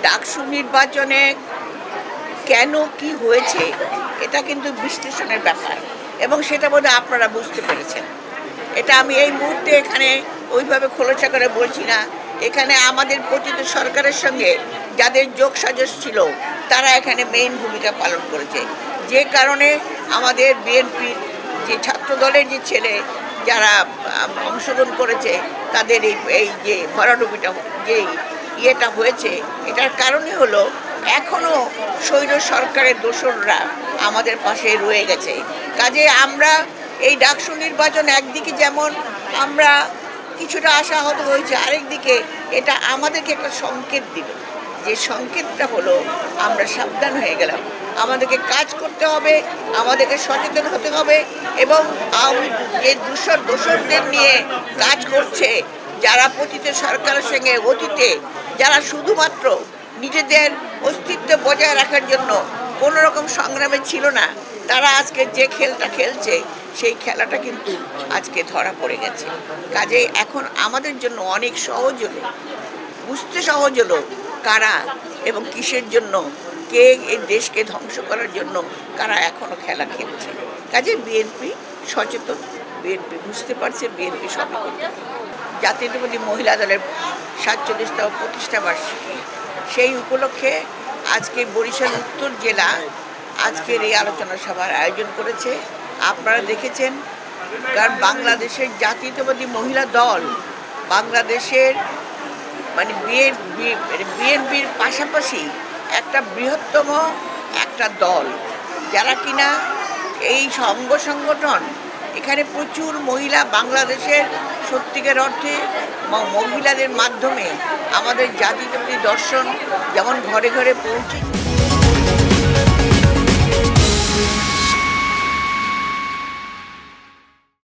ডাকসু নির্বাচনে কেন কি হয়েছে এটা কিন্তু বিশ্লেষণের ব্যাপার, এবং সেটা বোধহয় আপনারা বুঝতে পেরেছেন। এটা আমি এই মুহূর্তে এখানে ওইভাবে খোলসা করে বলছি না। এখানে আমাদের পতিত সরকারের সঙ্গে যাদের যোগসাজশ ছিল তারা এখানে মেইন ভূমিকা পালন করেছে, যে কারণে আমাদের বিএনপির যে ছাত্র দলের যে ছেলে যারা অংশগ্রহণ করেছে তাদের এই যে ভরাডুবিটা যে ইয়েটা হয়েছে, এটার কারণে হলো এখনও স্বৈর সরকারের দোসররা আমাদের পাশে রয়ে গেছে। কাজে আমরা এই ডাকসু নির্বাচন একদিকে যেমন আমরা কিছুটা আশাহত হয়েছে, আরেকদিকে এটা আমাদেরকে একটা সংকেত দিল, যে সংকেতটা হলো আমরা সাবধান হয়ে গেলাম, আমাদেরকে কাজ করতে হবে, আমাদেরকে সচেতন হতে হবে, এবং যে দোসরদের নিয়ে কাজ করছে, যারা পতিত সরকারের সঙ্গে অতীতে যারা শুধুমাত্র নিজেদের অস্তিত্ব বজায় রাখার জন্য কোনো রকম সংগ্রামে ছিল না, তারা আজকে যে খেলটা খেলছে সেই খেলাটা কিন্তু আজকে ধরা পড়ে গেছে। কাজেই এখন আমাদের জন্য অনেক সহজ হলো, বুঝতে সহজ হলো কারা এবং কিসের জন্য, কে এই দেশকে ধ্বংস করার জন্য কারা এখনও খেলা খেলছে। কাজে বিএনপি সচেতন, বিএনপি বুঝতে পারছে, বিএনপি সবই করছে। জাতীয়তাবাদী মহিলা দলের ৪৭তম প্রতিষ্ঠা বার্ষিকী, সেই উপলক্ষে আজকে বরিশাল উত্তর জেলা আজকের এই আলোচনা সভার আয়োজন করেছে। আপনারা দেখেছেন, কারণ বাংলাদেশের জাতীয়তাবাদী মহিলা দল বাংলাদেশের মানে বিএনপির পাশাপাশি একটা বৃহত্তম একটা দল, যারা কিনা এই সংগঠন এখানে প্রচুর মহিলা বাংলাদেশের সত্যিকার অর্থে মহিলাদের মাধ্যমে আমাদের জাতীয়তাবাদী দর্শন যেমন ঘরে ঘরে পৌঁছে।